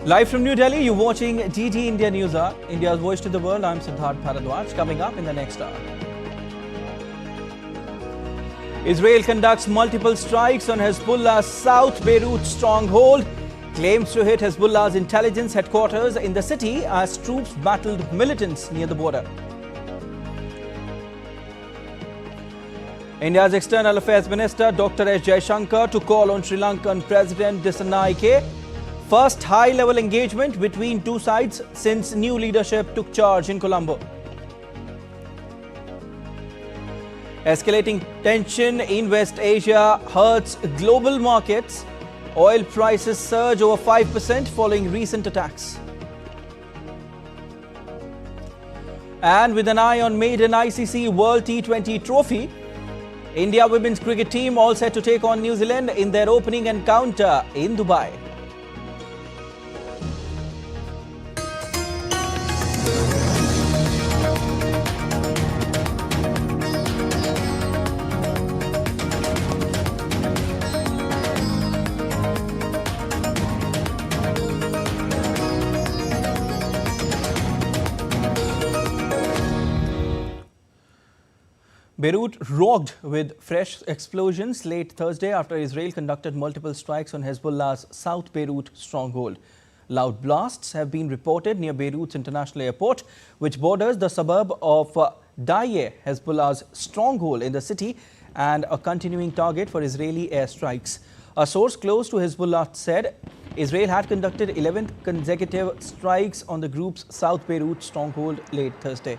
Live from New Delhi, you're watching DD India News Hour, India's voice to the world. I'm Siddharth Bharadwaj. Coming up in the next hour. Israel conducts multiple strikes on Hezbollah's South Beirut stronghold. Claims to hit Hezbollah's intelligence headquarters in the city as troops battled militants near the border. India's External Affairs Minister Dr. S. Jaishankar to call on Sri Lankan President Dissanayake. First high-level engagement between two sides since new leadership took charge in Colombo. Escalating tension in West Asia hurts global markets. Oil prices surge over 5% following recent attacks. And with an eye on maiden ICC World T20 trophy, India women's cricket team all set to take on New Zealand in their opening encounter in Dubai. Beirut rocked with fresh explosions late Thursday after Israel conducted multiple strikes on Hezbollah's South Beirut stronghold. Loud blasts have been reported near Beirut's international airport, which borders the suburb of Daye, Hezbollah's stronghold in the city and a continuing target for Israeli airstrikes. A source close to Hezbollah said Israel had conducted 11th consecutive strikes on the group's South Beirut stronghold late Thursday.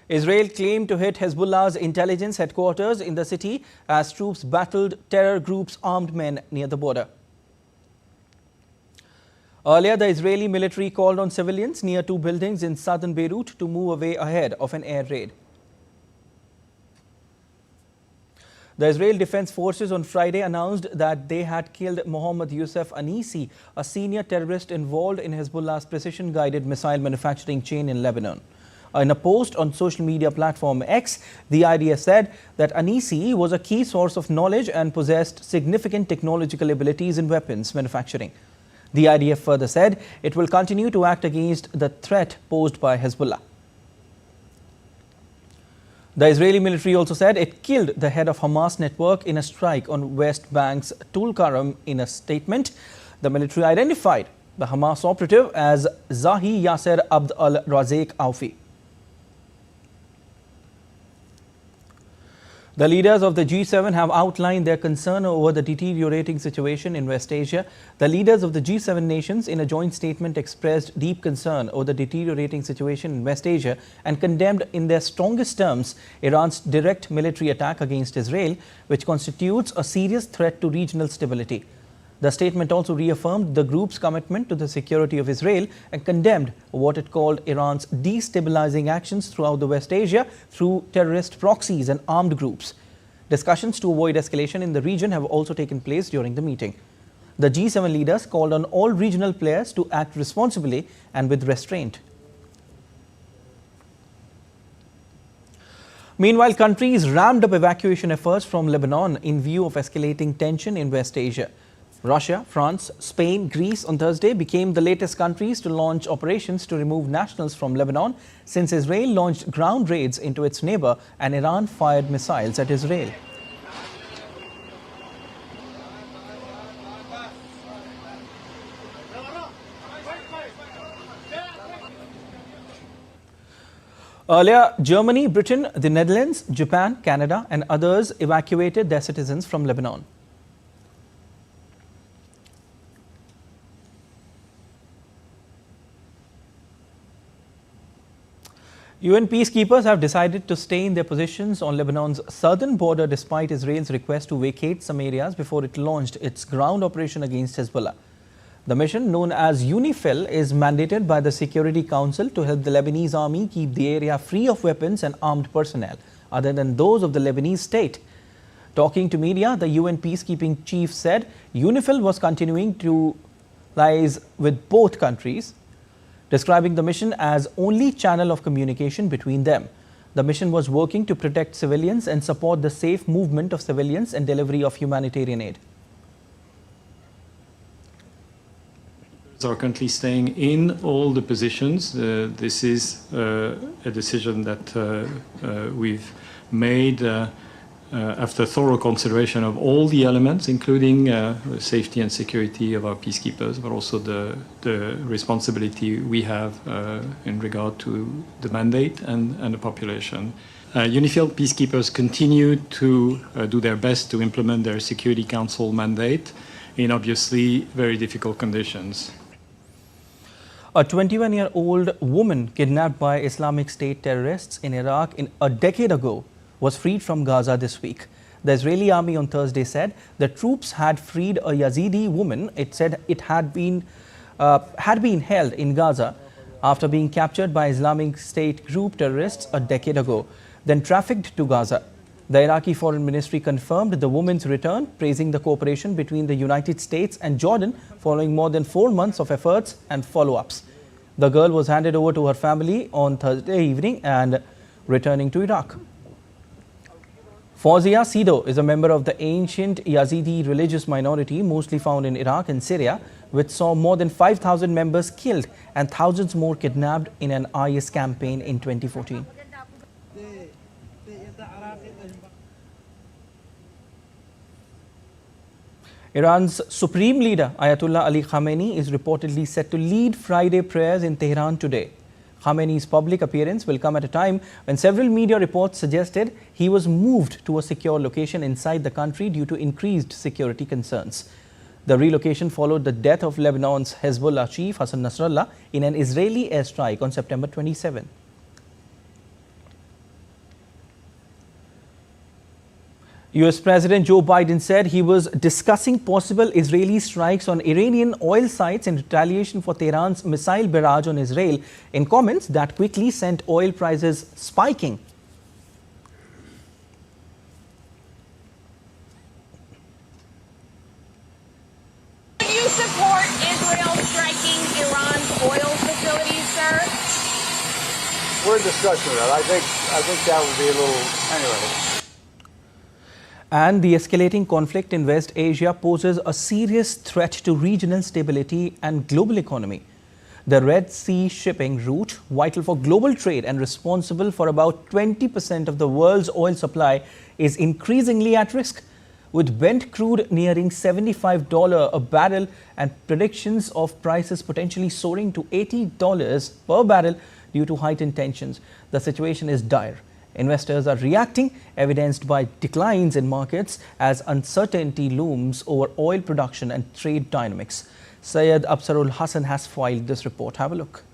Israel claimed to hit Hezbollah's intelligence headquarters in the city as troops battled terror group's armed men near the border. Earlier, the Israeli military called on civilians near two buildings in southern Beirut to move away ahead of an air raid. The Israel Defense Forces on Friday announced that they had killed Mohammed Youssef Anisi, a senior terrorist involved in Hezbollah's precision-guided missile manufacturing chain in Lebanon. In a post on social media platform X, the IDF said that Anisi was a key source of knowledge and possessed significant technological abilities in weapons manufacturing. The IDF further said it will continue to act against the threat posed by Hezbollah. The Israeli military also said it killed the head of Hamas network in a strike on West Bank's Tulkarm. In a statement, the military identified the Hamas operative as Zahi Yasser Abd al-Razak Aufi. The leaders of the G7 have outlined their concern over the deteriorating situation in West Asia. The leaders of the G7 nations in a joint statement expressed deep concern over the deteriorating situation in West Asia and condemned in their strongest terms Iran's direct military attack against Israel, which constitutes a serious threat to regional stability. The statement also reaffirmed the group's commitment to the security of Israel and condemned what it called Iran's destabilizing actions throughout the West Asia through terrorist proxies and armed groups. Discussions to avoid escalation in the region have also taken place during the meeting. The G7 leaders called on all regional players to act responsibly and with restraint. Meanwhile, countries ramped up evacuation efforts from Lebanon in view of escalating tension in West Asia. Russia, France, Spain, Greece on Thursday became the latest countries to launch operations to remove nationals from Lebanon since Israel launched ground raids into its neighbor and Iran fired missiles at Israel. Earlier, Germany, Britain, the Netherlands, Japan, Canada and others evacuated their citizens from Lebanon. UN peacekeepers have decided to stay in their positions on Lebanon's southern border despite Israel's request to vacate some areas before it launched its ground operation against Hezbollah. The mission, known as UNIFIL, is mandated by the Security Council to help the Lebanese army keep the area free of weapons and armed personnel, other than those of the Lebanese state. Talking to media, the UN peacekeeping chief said UNIFIL was continuing to liaise with both countries, describing the mission as only channel of communication between them. The mission was working to protect civilians and support the safe movement of civilians and delivery of humanitarian aid. Are currently staying in all the positions. This is a decision that we've made after thorough consideration of all the elements, including safety and security of our peacekeepers, but also the responsibility we have in regard to the mandate and the population. UNIFIL peacekeepers continue to do their best to implement their Security Council mandate in obviously very difficult conditions. A 21-year-old woman kidnapped by Islamic State terrorists in Iraq a decade ago was freed from Gaza this week. The Israeli army on Thursday said the troops had freed a Yazidi woman. It said it had been held in Gaza after being captured by Islamic State group terrorists a decade ago, then trafficked to Gaza. The Iraqi Foreign Ministry confirmed the woman's return, praising the cooperation between the United States and Jordan following more than 4 months of efforts and follow-ups. The girl was handed over to her family on Thursday evening and returning to Iraq. Fawzia Sido is a member of the ancient Yazidi religious minority mostly found in Iraq and Syria, which saw more than 5,000 members killed and thousands more kidnapped in an IS campaign in 2014. Iran's supreme leader Ayatollah Ali Khamenei is reportedly set to lead Friday prayers in Tehran today. Khamenei's public appearance will come at a time when several media reports suggested he was moved to a secure location inside the country due to increased security concerns. The relocation followed the death of Lebanon's Hezbollah chief Hassan Nasrallah in an Israeli airstrike on September 27. US President Joe Biden said he was discussing possible Israeli strikes on Iranian oil sites in retaliation for Tehran's missile barrage on Israel, in comments that quickly sent oil prices spiking. Do you support Israel striking Iran's oil facilities, sir? We're in discussion of that. I think that would be a little, anyway. And the escalating conflict in West Asia poses a serious threat to regional stability and global economy. The Red Sea shipping route, vital for global trade and responsible for about 20% of the world's oil supply, is increasingly at risk, with Brent crude nearing $75 a barrel and predictions of prices potentially soaring to $80 per barrel due to heightened tensions. The situation is dire. Investors are reacting, evidenced by declines in markets as uncertainty looms over oil production and trade dynamics. Syed Absarul Hassan has filed this report. Have a look.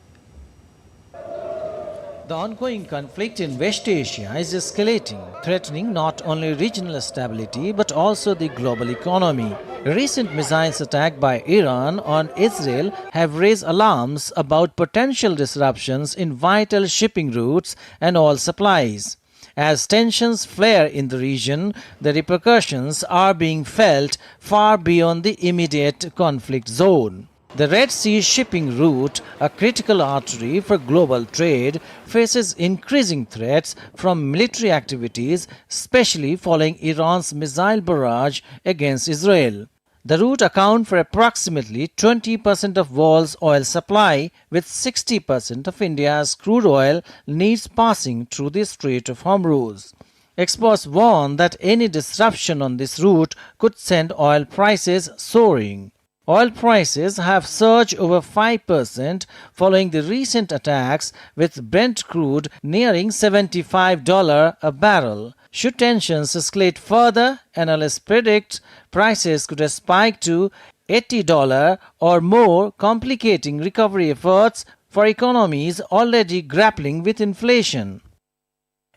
The ongoing conflict in West Asia is escalating, threatening not only regional stability but also the global economy. Recent missiles attack by Iran on Israel have raised alarms about potential disruptions in vital shipping routes and oil supplies. As tensions flare in the region, the repercussions are being felt far beyond the immediate conflict zone. The Red Sea shipping route, a critical artery for global trade, faces increasing threats from military activities, especially following Iran's missile barrage against Israel. The route accounts for approximately 20% of world's oil supply, with 60% of India's crude oil needs passing through the Strait of Hormuz. Experts warn that any disruption on this route could send oil prices soaring. Oil prices have surged over 5% following the recent attacks, with Brent crude nearing $75 a barrel. Should tensions escalate further, analysts predict prices could spike to $80 or more, complicating recovery efforts for economies already grappling with inflation.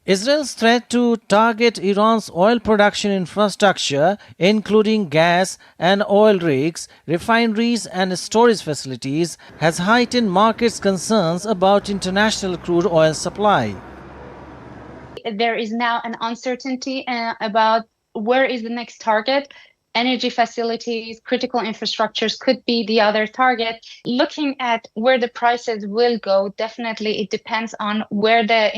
Israel's threat to target Iran's oil production infrastructure, including gas and oil rigs, refineries and storage facilities, has heightened markets' concerns about international crude oil supply. There is now an uncertainty about where is the next target. energy facilities, critical infrastructures could be the other target. Looking at where the prices will go, definitely it depends on where the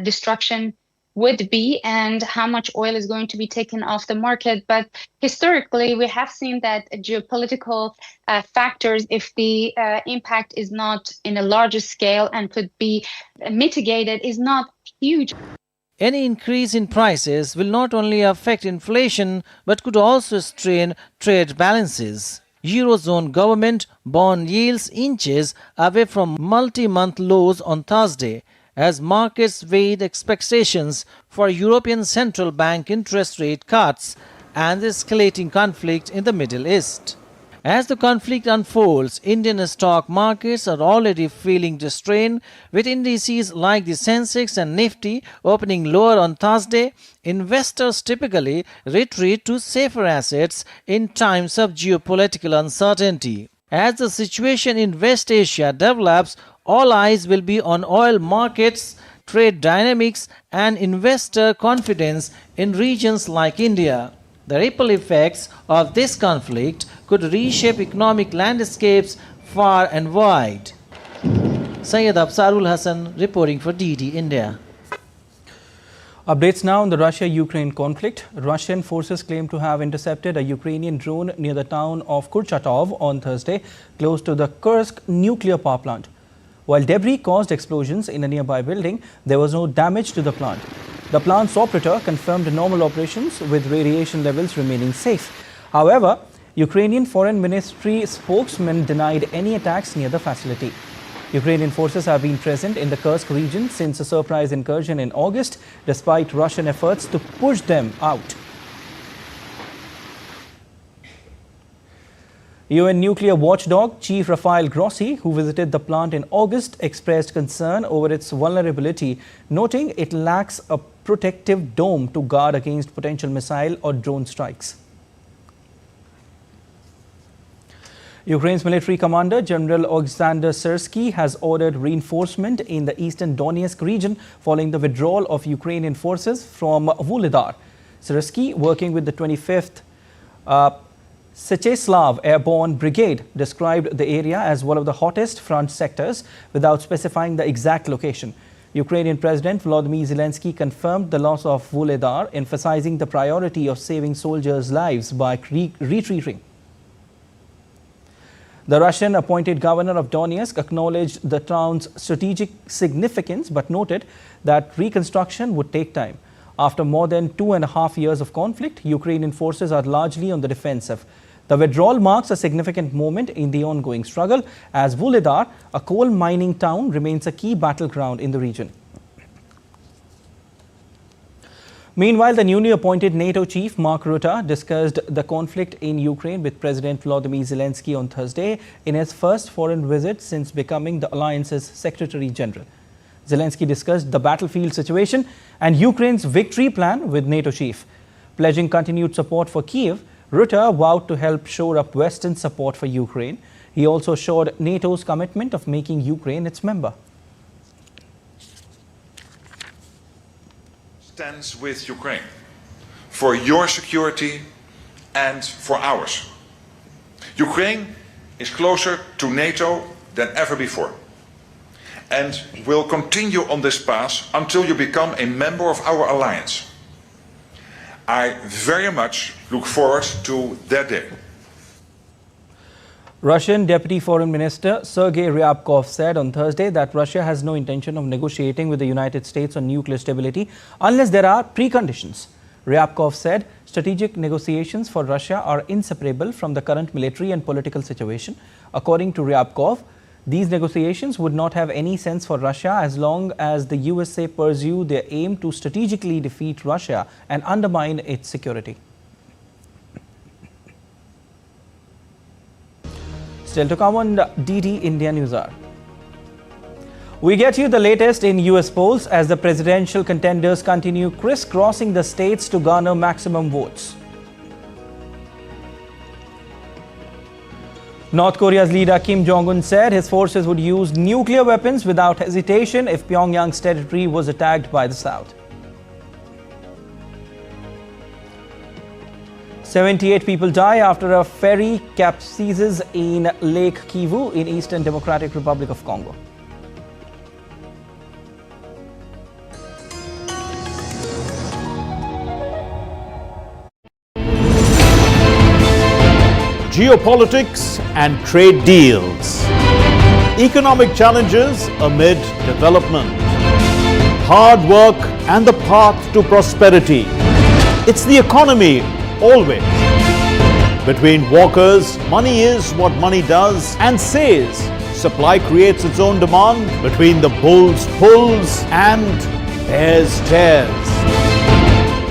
destruction would be and how much oil is going to be taken off the market. But historically, we have seen that geopolitical factors, if the impact is not in a larger scale and could be mitigated, is not huge. Any increase in prices will not only affect inflation but could also strain trade balances. Eurozone government bond yields inches away from multi-month lows on Thursday as markets weighed expectations for European Central Bank interest rate cuts and the escalating conflict in the Middle East. As the conflict unfolds, Indian stock markets are already feeling the strain, with indices like the Sensex and Nifty opening lower on Thursday. Investors typically retreat to safer assets in times of geopolitical uncertainty. As the situation in West Asia develops, all eyes will be on oil markets, trade dynamics, and investor confidence in regions like India. The ripple effects of this conflict could reshape economic landscapes far and wide. Syed Absarul Hassan reporting for DD India. Updates now on the Russia-Ukraine conflict. Russian forces claim to have intercepted a Ukrainian drone near the town of Kurchatov on Thursday, close to the Kursk nuclear power plant. While debris caused explosions in a nearby building, there was no damage to the plant. The plant's operator confirmed normal operations with radiation levels remaining safe. However, Ukrainian Foreign Ministry spokesman denied any attacks near the facility. Ukrainian forces have been present in the Kursk region since a surprise incursion in August, despite Russian efforts to push them out. UN nuclear watchdog Chief Rafael Grossi, who visited the plant in August, expressed concern over its vulnerability, noting it lacks a protective dome to guard against potential missile or drone strikes. Ukraine's military commander, General Alexander Syrsky, has ordered reinforcement in the eastern Donetsk region following the withdrawal of Ukrainian forces from Vuhledar. Syrsky, working with the 25th Syecheslav Airborne Brigade, described the area as one of the hottest front sectors without specifying the exact location. Ukrainian President Volodymyr Zelensky confirmed the loss of Vuhledar, emphasizing the priority of saving soldiers' lives by retreating. The Russian-appointed governor of Donetsk acknowledged the town's strategic significance but noted that reconstruction would take time. After more than 2.5 years of conflict, Ukrainian forces are largely on the defensive. The withdrawal marks a significant moment in the ongoing struggle, as Vuhledar, a coal mining town, remains a key battleground in the region. Meanwhile, the newly appointed NATO chief Mark Rutte discussed the conflict in Ukraine with President Volodymyr Zelensky on Thursday in his first foreign visit since becoming the alliance's Secretary General. Zelensky discussed the battlefield situation and Ukraine's victory plan with NATO chief. Pledging continued support for Kyiv, Rutte vowed to help shore up Western support for Ukraine. He also showed NATO's commitment of making Ukraine its member. Stands with Ukraine for your security and for ours. Ukraine is closer to NATO than ever before and will continue on this path until you become a member of our alliance. I very much look forward to that day. Russian Deputy Foreign Minister Sergei Ryabkov said on Thursday that Russia has no intention of negotiating with the United States on nuclear stability unless there are preconditions. Ryabkov said strategic negotiations for Russia are inseparable from the current military and political situation. According to Ryabkov, these negotiations would not have any sense for Russia as long as the USA pursue their aim to strategically defeat Russia and undermine its security. Still to come on DD India News Hour. We get you the latest in US polls as the presidential contenders continue crisscrossing the states to garner maximum votes. North Korea's leader Kim Jong-un said his forces would use nuclear weapons without hesitation if Pyongyang's territory was attacked by the South. 78 people die after a ferry capsizes in Lake Kivu in Eastern Democratic Republic of Congo. Geopolitics and trade deals. Economic challenges amid development. Hard work and the path to prosperity. It's the economy always. Between walkers, money is what money does and says. Supply creates its own demand. Between the bulls pulls and bears tears.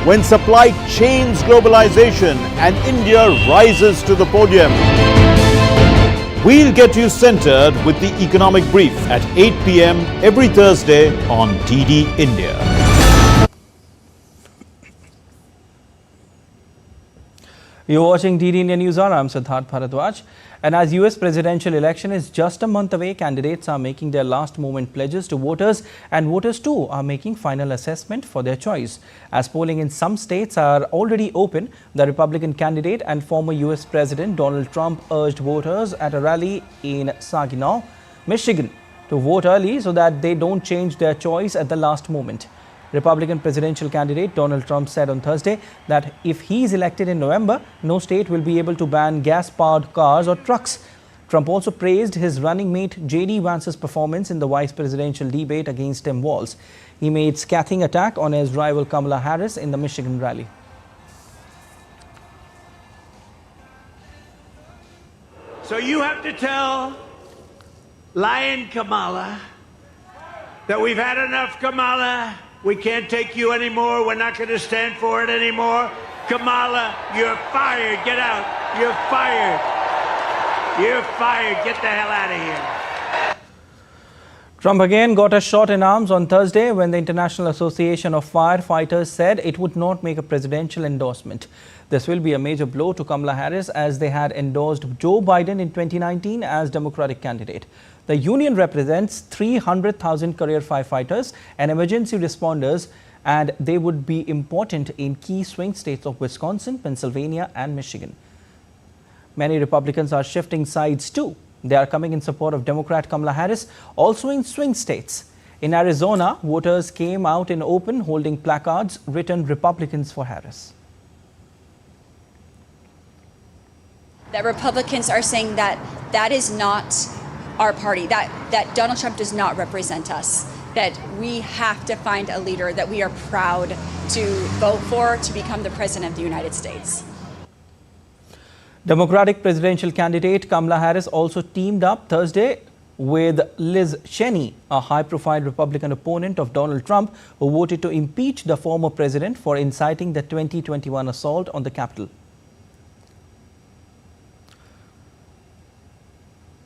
When supply chains globalization and India rises to the podium. We'll get you centered with the economic brief at 8 p.m. every Thursday on DD India. You're watching DD India News Hour. I'm Siddharth Bharadwaj. And as US presidential election is just a month away, candidates are making their last moment pledges to voters, and voters too are making final assessment for their choice. As polling in some states are already open, the Republican candidate and former US President Donald Trump urged voters at a rally in Saginaw, Michigan, to vote early so that they don't change their choice at the last moment. Republican presidential candidate Donald Trump said on Thursday that if he is elected in November, no state will be able to ban gas-powered cars or trucks. Trump also praised his running mate J.D. Vance's performance in the vice presidential debate against Tim Walz. He made scathing attack on his rival Kamala Harris in the Michigan rally. So you have to tell Lion Kamala that we've had enough, Kamala. We can't take you anymore. We're not going to stand for it anymore. Kamala, you're fired. Get out. You're fired. You're fired. Get the hell out of here. Trump again got a shot in arms on Thursday when the International Association of Firefighters said it would not make a presidential endorsement. This will be a major blow to Kamala Harris, as they had endorsed Joe Biden in 2019 as Democratic candidate. The union represents 300,000 career firefighters and emergency responders, and they would be important in key swing states of Wisconsin, Pennsylvania and Michigan. Many Republicans are shifting sides too. They are coming in support of Democrat Kamala Harris, also in swing states. In Arizona, voters came out in open holding placards written Republicans for Harris. That Republicans are saying that that is not our party, that Donald Trump does not represent us, that we have to find a leader that we are proud to vote for to become the President of the United States. Democratic presidential candidate Kamala Harris also teamed up Thursday with Liz Cheney, a high-profile Republican opponent of Donald Trump, who voted to impeach the former president for inciting the 2021 assault on the Capitol.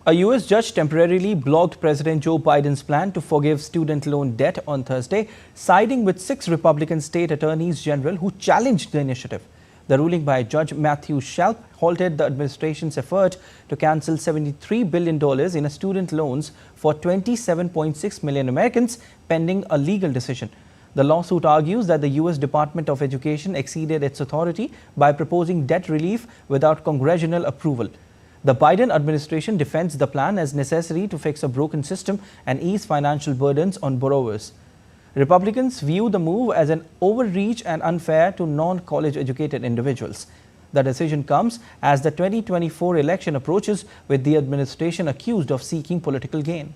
A U.S. judge temporarily blocked President Joe Biden's plan to forgive student loan debt on Thursday, siding with 6 Republican state attorneys general who challenged the initiative. The ruling by Judge Matthew Shelp halted the administration's effort to cancel $73 billion in student loans for 27.6 million Americans, pending a legal decision. The lawsuit argues that the U.S. Department of Education exceeded its authority by proposing debt relief without congressional approval. The Biden administration defends the plan as necessary to fix a broken system and ease financial burdens on borrowers. Republicans view the move as an overreach and unfair to non-college educated individuals. The decision comes as the 2024 election approaches, with the administration accused of seeking political gain.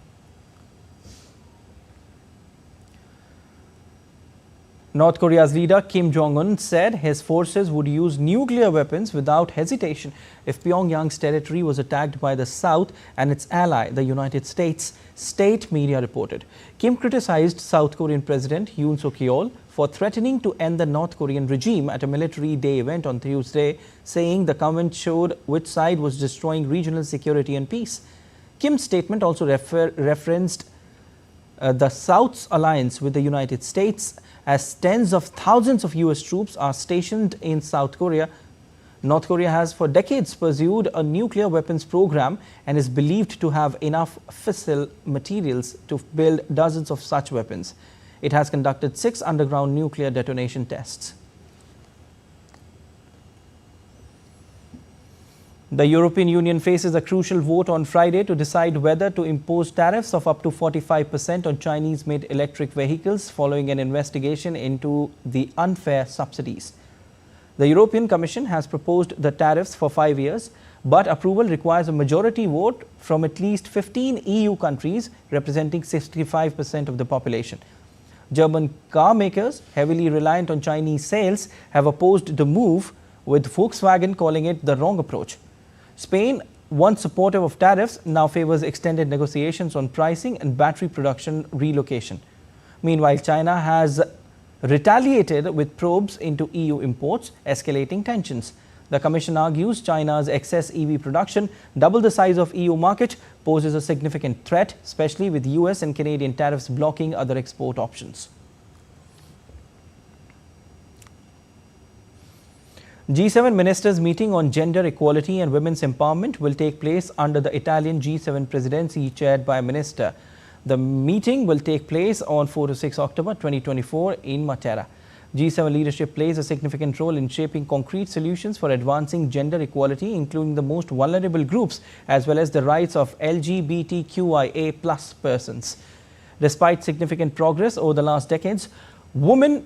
North Korea's leader Kim Jong-un said his forces would use nuclear weapons without hesitation if Pyongyang's territory was attacked by the South and its ally, the United States, state media reported. Kim criticized South Korean President Yoon Suk-yeol for threatening to end the North Korean regime at a military day event on Tuesday, saying the comment showed which side was destroying regional security and peace. Kim's statement also referenced the South's alliance with the United States, as tens of thousands of U.S. troops are stationed in South Korea. North Korea has for decades pursued a nuclear weapons program and is believed to have enough fissile materials to build dozens of such weapons. It has conducted 6 underground nuclear detonation tests. The European Union faces a crucial vote on Friday to decide whether to impose tariffs of up to 45% on Chinese-made electric vehicles following an investigation into the unfair subsidies. The European Commission has proposed the tariffs for 5 years, but approval requires a majority vote from at least 15 EU countries representing 65% of the population. German car makers, heavily reliant on Chinese sales, have opposed the move, with Volkswagen calling it the wrong approach. Spain, once supportive of tariffs, now favors extended negotiations on pricing and battery production relocation. Meanwhile, China has retaliated with probes into EU imports, escalating tensions. The Commission argues China's excess EV production, double the size of EU market, poses a significant threat, especially with US and Canadian tariffs blocking other export options. G7 ministers meeting on gender equality and women's empowerment will take place under the Italian G7 presidency chaired by a minister. The meeting will take place on 4 to 6 October 2024 in Matera. G7 leadership plays a significant role in shaping concrete solutions for advancing gender equality, including the most vulnerable groups, as well as the rights of LGBTQIA+ persons. Despite significant progress over the last decades, women,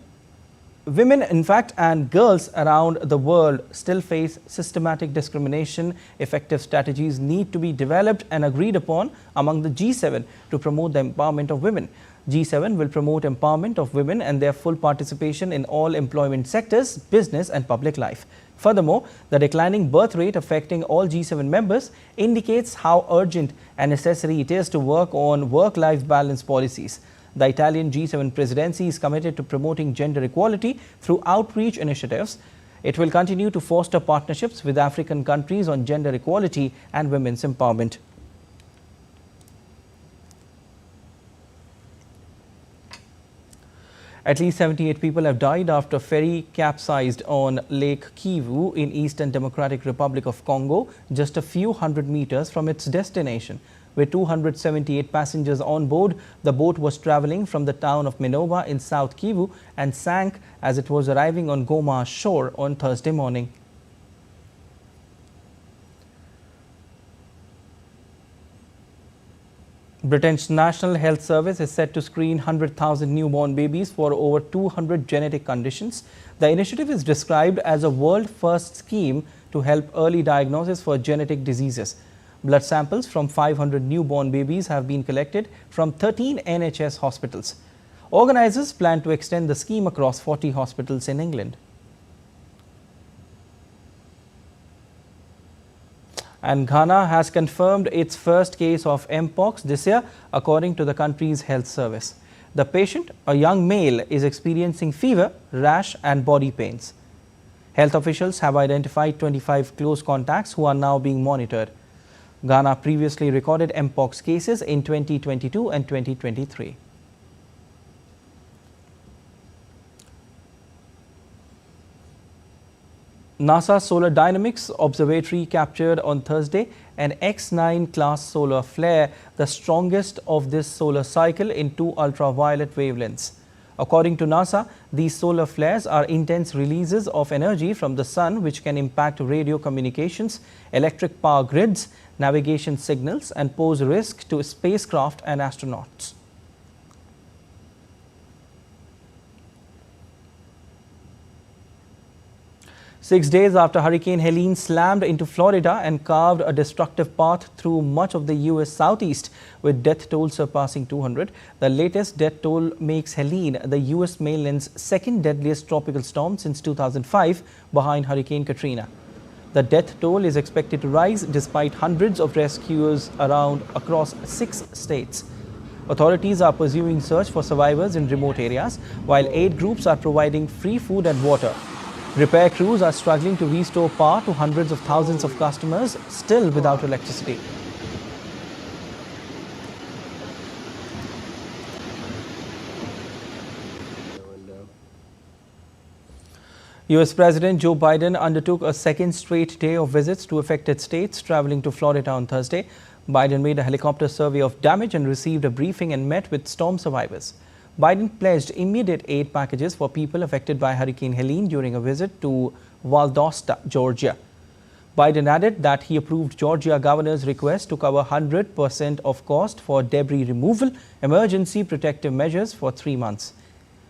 in fact, and girls around the world still face systematic discrimination. Effective strategies need to be developed and agreed upon among the G7 to promote the empowerment of women. G7 will promote empowerment of women and their full participation in all employment sectors, business and public life. Furthermore, the declining birth rate affecting all G7 members indicates how urgent and necessary it is to work on work-life balance policies. The Italian G7 presidency is committed to promoting gender equality through outreach initiatives. It will continue to foster partnerships with African countries on gender equality and women's empowerment. At least 78 people have died after a ferry capsized on Lake Kivu in Eastern Democratic Republic of Congo, just a few hundred meters from its destination. With 278 passengers on board, the boat was traveling from the town of Minova in South Kivu and sank as it was arriving on Goma shore on Thursday morning. Britain's National Health Service is set to screen 100,000 newborn babies for over 200 genetic conditions. The initiative is described as a world-first scheme to help early diagnosis for genetic diseases. Blood samples from 500 newborn babies have been collected from 13 NHS hospitals. Organizers plan to extend the scheme across 40 hospitals in England. And Ghana has confirmed its first case of mpox this year, according to the country's health service. The patient, a young male, is experiencing fever, rash and body pains. Health officials have identified 25 close contacts who are now being monitored. Ghana previously recorded mpox cases in 2022 and 2023. NASA's Solar Dynamics Observatory captured on Thursday an X9 class solar flare, the strongest of this solar cycle in 2 ultraviolet wavelengths. According to NASA, these solar flares are intense releases of energy from the sun which can impact radio communications, electric power grids, navigation signals and pose risk to spacecraft and astronauts. Six days after Hurricane Helene slammed into Florida and carved a destructive path through much of the U.S. southeast, with death toll surpassing 200, the latest death toll makes Helene the U.S. mainland's second deadliest tropical storm since 2005, behind Hurricane Katrina. The death toll is expected to rise despite hundreds of rescuers across 6 states. Authorities are pursuing search for survivors in remote areas, while aid groups are providing free food and water. Repair crews are struggling to restore power to hundreds of thousands of customers still without electricity. US President Joe Biden undertook a second straight day of visits to affected states, traveling to Florida on Thursday. Biden made a helicopter survey of damage and received a briefing and met with storm survivors. Biden pledged immediate aid packages for people affected by Hurricane Helene during a visit to Valdosta, Georgia. Biden added that he approved Georgia governor's request to cover 100% of cost for debris removal, emergency protective measures for 3 months.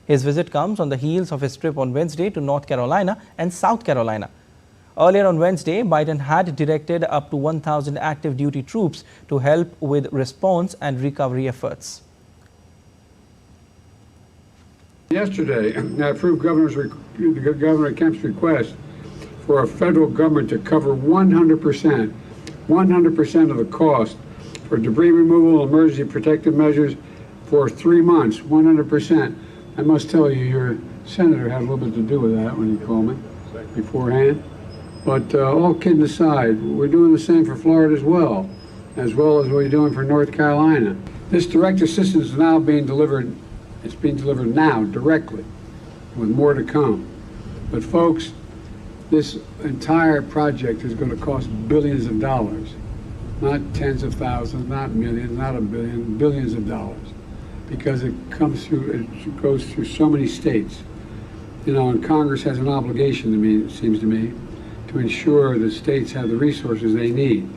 His visit comes on the heels of his trip on Wednesday to North Carolina and South Carolina. Earlier on Wednesday, Biden had directed up to 1,000 active duty troops to help with response and recovery efforts. Yesterday, I approved Governor Kemp's request for a federal government to cover 100% of the cost for debris removal, emergency protective measures for 3 months, 100%. I must tell you, your senator had a little bit to do with that when he called me beforehand. But all kidding aside, we're doing the same for Florida as well as we're doing for North Carolina. This direct assistance is now being delivered. It's being delivered now directly, with more to come. But folks, this entire project is going to cost billions of dollars, not tens of thousands, not millions, not a billion, billions of dollars, because it goes through so many states. You know, and Congress has an obligation to me, it seems to me, to ensure that states have the resources they need.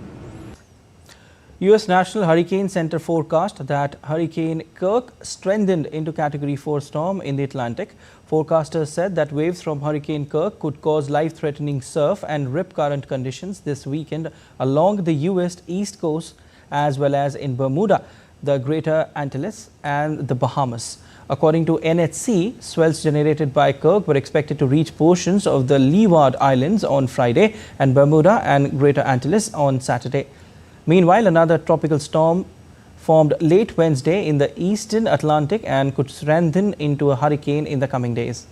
U.S. National Hurricane Center forecast that Hurricane Kirk strengthened into Category 4 storm in the Atlantic. Forecasters said that waves from Hurricane Kirk could cause life-threatening surf and rip current conditions this weekend along the U.S. East Coast as well as in Bermuda, the Greater Antilles and the Bahamas. According to NHC, swells generated by Kirk were expected to reach portions of the Leeward Islands on Friday and Bermuda and Greater Antilles on Saturday. Meanwhile, another tropical storm formed late Wednesday in the eastern Atlantic and could strengthen into a hurricane in the coming days.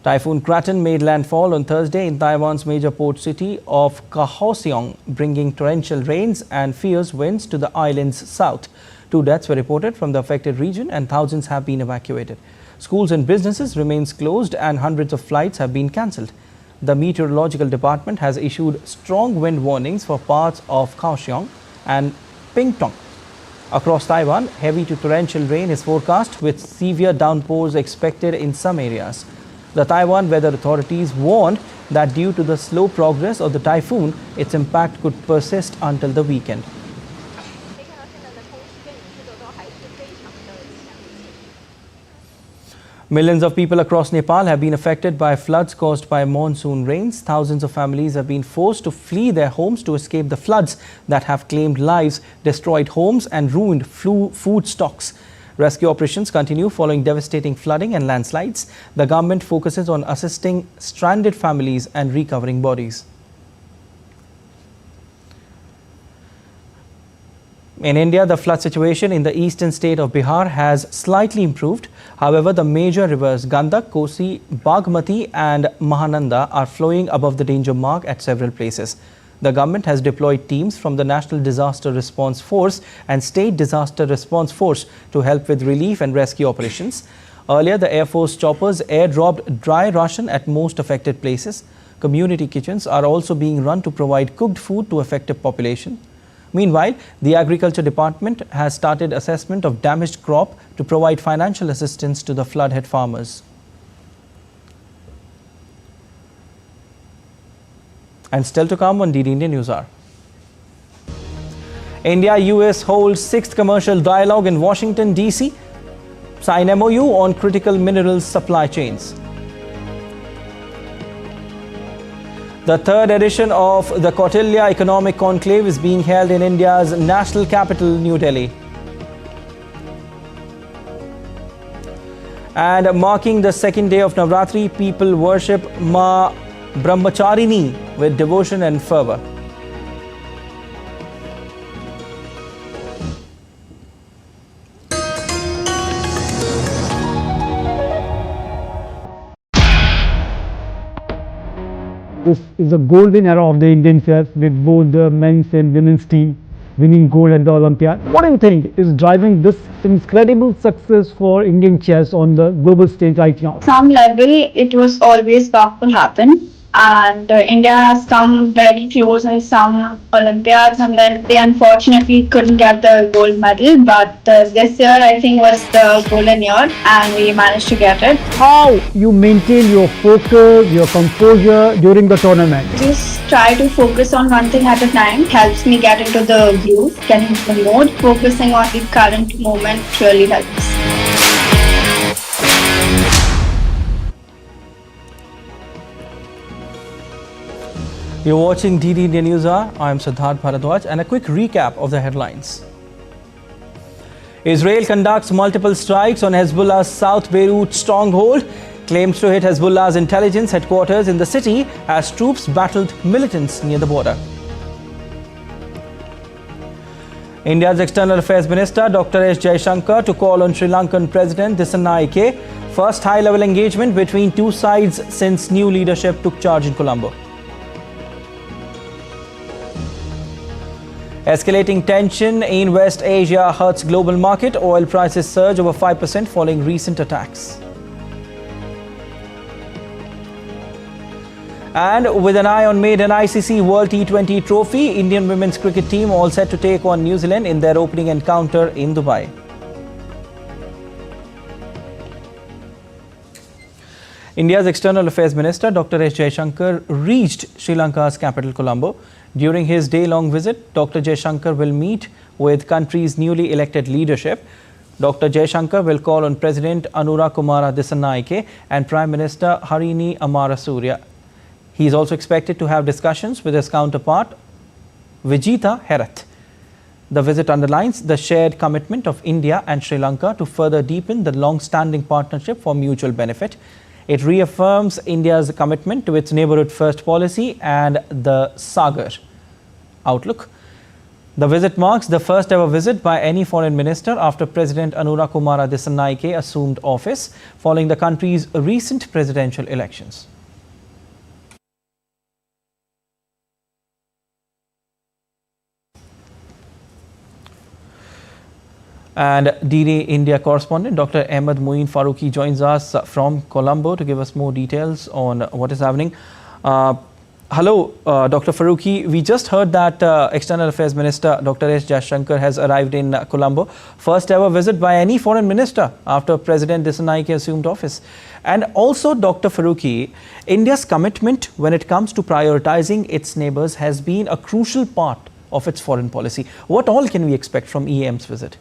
Typhoon Kraton made landfall on Thursday in Taiwan's major port city of Kaohsiung, bringing torrential rains and fierce winds to the island's south. 2 deaths were reported from the affected region and thousands have been evacuated. Schools and businesses remain closed and hundreds of flights have been cancelled. The Meteorological Department has issued strong wind warnings for parts of Kaohsiung and Pingtung. Across Taiwan, heavy to torrential rain is forecast with severe downpours expected in some areas. The Taiwan weather authorities warned that due to the slow progress of the typhoon, its impact could persist until the weekend. Millions of people across Nepal have been affected by floods caused by monsoon rains. Thousands of families have been forced to flee their homes to escape the floods that have claimed lives, destroyed homes and ruined food stocks. Rescue operations continue following devastating flooding and landslides. The government focuses on assisting stranded families and recovering bodies. In India, the flood situation in the eastern state of Bihar has slightly improved. However, the major rivers Gandak, Kosi, Bagmati and Mahananda are flowing above the danger mark at several places. The government has deployed teams from the National Disaster Response Force and State Disaster Response Force to help with relief and rescue operations. Earlier, the Air Force choppers airdropped dry ration at most affected places. Community kitchens are also being run to provide cooked food to affected population. Meanwhile, the Agriculture Department has started assessment of damaged crop to provide financial assistance to the flood-hit farmers. And still to come on DD India News Hour. India-US holds 6th commercial dialogue in Washington, D.C. Sign MOU on critical minerals supply chains. The 3rd edition of the Kautilya Economic Conclave is being held in India's national capital, New Delhi. And marking the 2nd day of Navratri, people worship Ma Brahmacharini with devotion and fervor. This is a golden era of the Indian chess with both the men's and women's team winning gold at the Olympiad. What do you think is driving this incredible success for Indian chess on the global stage right now? Some level it was always bound to happen. And India has come very close in some Olympiads, and then they unfortunately couldn't get the gold medal. But this year, I think, was the golden year, and we managed to get it. How you maintain your focus, your composure during the tournament? Just try to focus on one thing at a time. Helps me get into the groove, get into the mode. Focusing on the current moment really helps. You're watching DD India News Hour. I'm Siddharth Bharadwaj, and a quick recap of the headlines. Israel conducts multiple strikes on Hezbollah's South Beirut stronghold, claims to hit Hezbollah's intelligence headquarters in the city as troops battled militants near the border. India's External Affairs Minister Dr. S. Jaishankar to call on Sri Lankan President Dissanayake, first high-level engagement between two sides since new leadership took charge in Colombo. Escalating tension in West Asia hurts global market. Oil prices surge over 5% following recent attacks. And with an eye on maiden ICC World T20 trophy, Indian women's cricket team all set to take on New Zealand in their opening encounter in Dubai. India's External Affairs Minister Dr. S. Jaishankar reached Sri Lanka's capital Colombo. During his day-long visit, Dr. Jaishankar will meet with country's newly elected leadership. Dr. Jaishankar will call on President Anura Kumara Dissanayake and Prime Minister Harini Amarasuriya. He is also expected to have discussions with his counterpart, Vijita Herath. The visit underlines the shared commitment of India and Sri Lanka to further deepen the long-standing partnership for mutual benefit. It reaffirms India's commitment to its neighbourhood first policy and the Sagar outlook. The visit marks the first ever visit by any foreign minister after President Anura Kumara Dissanayake assumed office following the country's recent presidential elections. And DD India correspondent Dr. Ahmed Moeen Farooqi joins us from Colombo to give us more details on what is happening. Hello, Dr. Farooqi. We just heard that External Affairs Minister Dr. S. Jaishankar has arrived in Colombo. First ever visit by any foreign minister after President Dissanayake assumed office. And also, Dr. Farooqi, India's commitment when it comes to prioritizing its neighbors has been a crucial part of its foreign policy. What all can we expect from EAM's visit?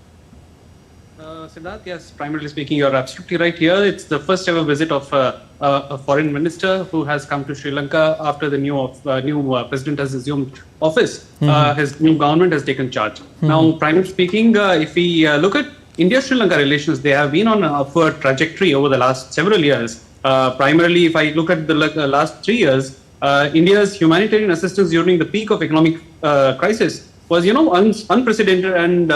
Siddharth, yes, primarily speaking, you're absolutely right here. It's the first ever visit of a foreign minister who has come to Sri Lanka after the new president has assumed office. His new government has taken charge. Now, primarily speaking, if we look at India-Sri Lanka relations, they have been on an upward trajectory over the last several years. Primarily, if I look at the last 3 years, India's humanitarian assistance during the peak of economic crisis was, unprecedented and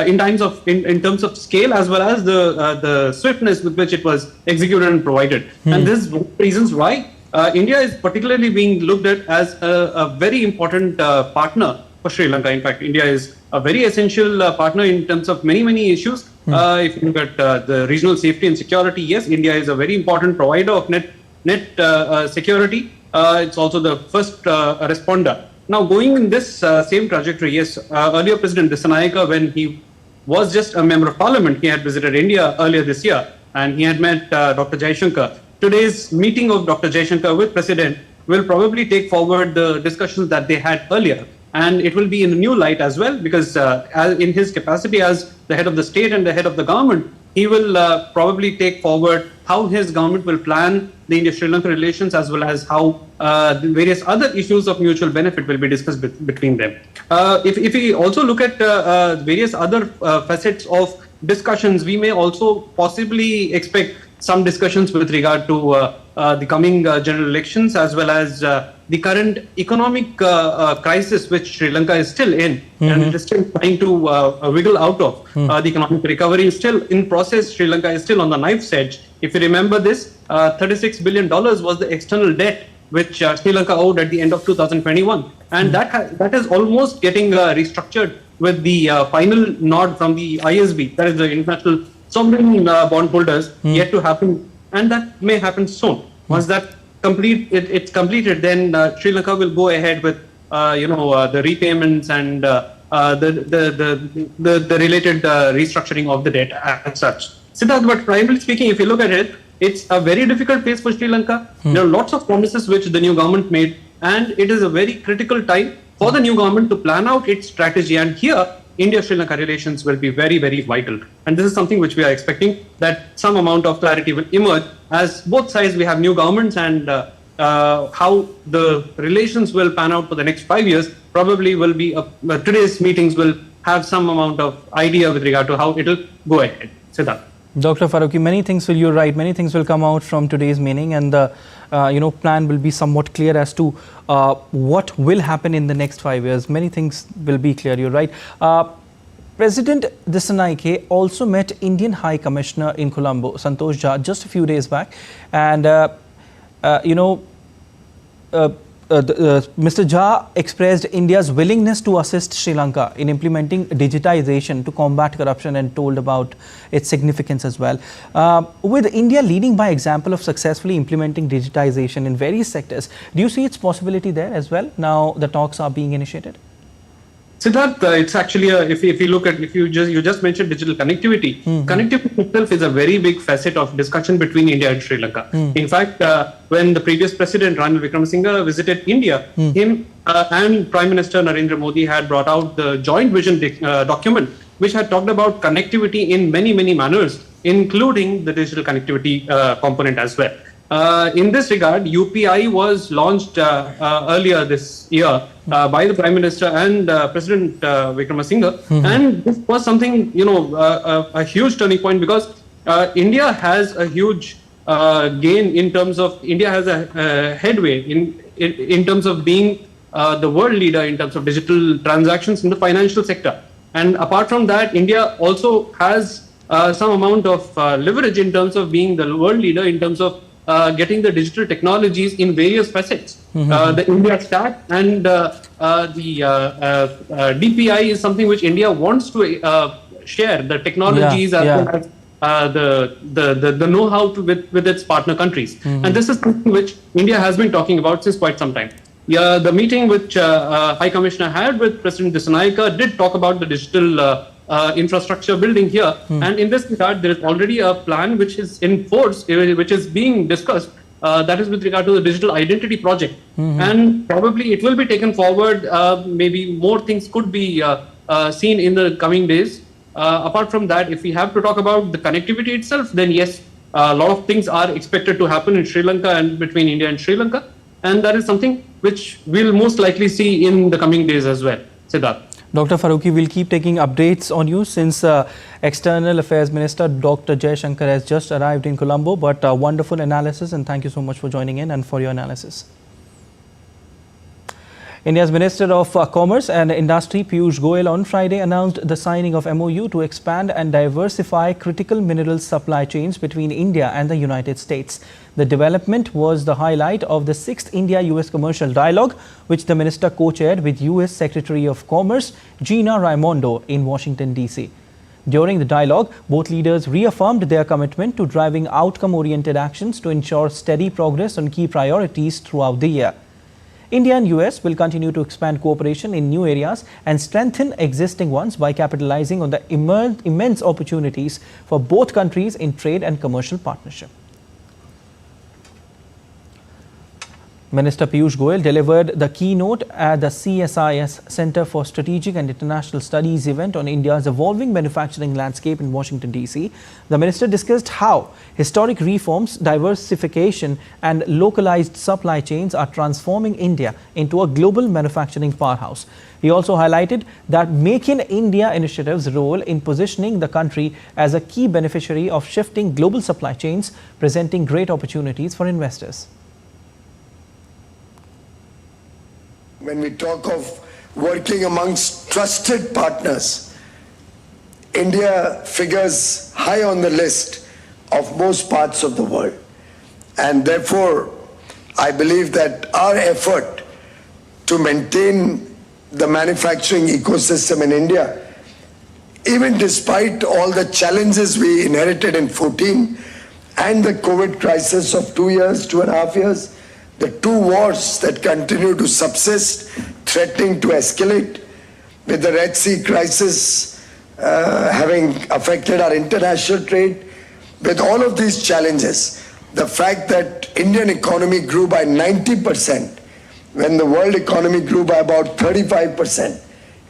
in terms of scale as well as the swiftness with which it was executed and provided. And this is one of the reasons why India is particularly being looked at as a very important partner for Sri Lanka. In fact, India is a very essential partner in terms of many issues. If you look at the regional safety and security, yes, India is a very important provider of net security. It's also the first responder. Now, going in this same trajectory, yes, earlier President Dissanayake, when he was just a member of parliament, he had visited India earlier this year and he had met Dr. Jaishankar. Today's meeting of Dr. Jaishankar with President will probably take forward the discussions that they had earlier. And it will be in a new light as well, because in his capacity as the head of the state and the head of the government, he will probably take forward how his government will plan the India-Sri Lanka relations, as well as how the various other issues of mutual benefit will be discussed between them. If we also look at various other facets of discussions, we may also possibly expect some discussions with regard to the coming general elections, as well as the current economic crisis which Sri Lanka is still in, and it is still trying to wiggle out of. The economic recovery is still in process. Sri Lanka is still on the knife's edge. If you remember this, $36 billion was the external debt which Sri Lanka owed at the end of 2021. And that is almost getting restructured with the final nod from the ISB, that is the International Sovereign Bondholders, yet to happen. And that may happen soon. Once that it's completed, then Sri Lanka will go ahead with the repayments and the related restructuring of the debt as such. Siddharth, but primarily speaking, if you look at it, it's a very difficult phase for Sri Lanka. There are lots of promises which the new government made, and it is a very critical time for the new government to plan out its strategy. And here, India-Sri Lanka relations will be very, very vital. And this is something which we are expecting, that some amount of clarity will emerge as both sides, we have new governments, and how the relations will pan out for the next 5 years probably will be, today's meetings will have some amount of idea with regard to how it will go ahead. Siddharth. Dr. Farooqi, many things will, you're right, many things will come out from today's meeting, and the plan will be somewhat clear as to what will happen in the next 5 years. Many things will be clear, you're right. President Dissanayake also met Indian High Commissioner in Colombo, Santosh Jha, just a few days back, and Mr. Jha expressed India's willingness to assist Sri Lanka in implementing digitization to combat corruption and told about its significance as well. With India leading by example of successfully implementing digitization in various sectors, do you see its possibility there as well? Now the talks are being initiated. Siddharth, it's actually if you look at, you just mentioned digital connectivity. Connectivity itself is a very big facet of discussion between India and Sri Lanka. In fact, when the previous president Ranil Wickremesinghe visited India, him and Prime Minister Narendra Modi had brought out the joint vision document, which had talked about connectivity in many manners, including the digital connectivity component as well. In this regard, UPI was launched earlier this year by the Prime Minister and President Wickremesinghe, and this was something, a huge turning point, because India has a huge gain in terms of, India has a headway in terms of being the world leader in terms of digital transactions in the financial sector. And apart from that, India also has some amount of leverage in terms of being the world leader in terms of getting the digital technologies in various facets. The India Stack and the DPI is something which India wants to share the technologies as well as the know-how with its partner countries. And this is something which India has been talking about since quite some time. The meeting which High Commissioner had with President Dissanayake did talk about the digital infrastructure building here, and in this regard there is already a plan which is in force, which is being discussed, that is with regard to the digital identity project, and probably it will be taken forward. Maybe more things could be seen in the coming days. Apart from that, if we have to talk about the connectivity itself, then yes, a lot of things are expected to happen in Sri Lanka and between India and Sri Lanka, and that is something which we'll most likely see in the coming days as well. Siddharth. Dr. Farooqi, we'll keep taking updates on you since External Affairs Minister Dr. Jaishankar has just arrived in Colombo. But wonderful analysis, and thank you so much for joining in and for your analysis. India's Minister of Commerce and Industry Piyush Goyal on Friday announced the signing of MOU to expand and diversify critical minerals supply chains between India and the United States. The development was the highlight of the 6th India-US Commercial Dialogue, which the minister co-chaired with US Secretary of Commerce Gina Raimondo in Washington, D.C. During the dialogue, both leaders reaffirmed their commitment to driving outcome-oriented actions to ensure steady progress on key priorities throughout the year. India and US will continue to expand cooperation in new areas and strengthen existing ones by capitalizing on the immense opportunities for both countries in trade and commercial partnership. Minister Piyush Goyal delivered the keynote at the CSIS Center for Strategic and International Studies event on India's evolving manufacturing landscape in Washington, D.C. The minister discussed how historic reforms, diversification and localized supply chains are transforming India into a global manufacturing powerhouse. He also highlighted that Make in India initiative's role in positioning the country as a key beneficiary of shifting global supply chains, presenting great opportunities for investors. When we talk of working amongst trusted partners, India figures high on the list of most parts of the world. And therefore, I believe that our effort to maintain the manufacturing ecosystem in India, even despite all the challenges we inherited in 2014 and the COVID crisis of 2.5 years, the two wars that continue to subsist, threatening to escalate, with the Red Sea crisis having affected our international trade. With all of these challenges, the fact that Indian economy grew by 90% when the world economy grew by about 35%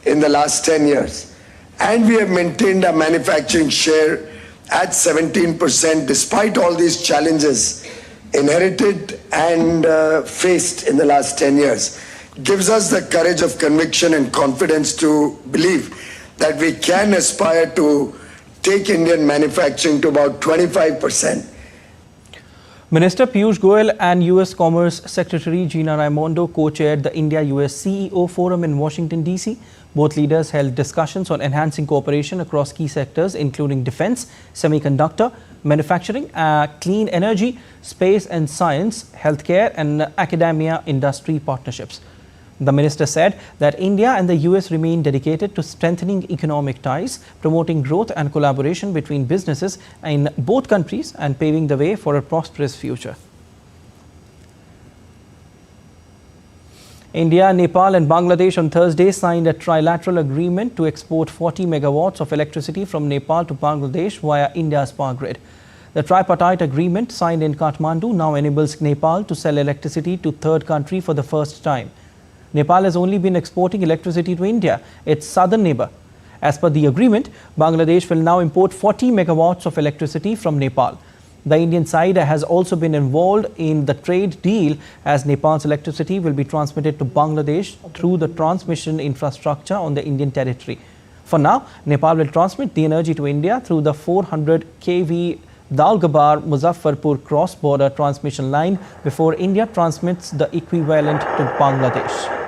in the last 10 years, and we have maintained our manufacturing share at 17% despite all these challenges inherited and faced in the last 10 years, gives us the courage of conviction and confidence to believe that we can aspire to take Indian manufacturing to about 25%. Minister Piyush Goyal and U.S. Commerce Secretary Gina Raimondo co-chaired the India-US CEO Forum in Washington, D.C. Both leaders held discussions on enhancing cooperation across key sectors, including defense, semiconductor, manufacturing, clean energy, space and science, healthcare, and academia industry partnerships. The minister said that India and the US remain dedicated to strengthening economic ties, promoting growth and collaboration between businesses in both countries, and paving the way for a prosperous future. India, Nepal and Bangladesh on Thursday signed a trilateral agreement to export 40 megawatts of electricity from Nepal to Bangladesh via India's power grid. The tripartite agreement signed in Kathmandu now enables Nepal to sell electricity to third country for the first time. Nepal has only been exporting electricity to India, its southern neighbor. As per the agreement, Bangladesh will now import 40 megawatts of electricity from Nepal. The Indian side has also been involved in the trade deal, as Nepal's electricity will be transmitted to Bangladesh through the transmission infrastructure on the Indian territory. For now, Nepal will transmit the energy to India through the 400 kV Dalgabar-Muzaffarpur cross-border transmission line before India transmits the equivalent to Bangladesh.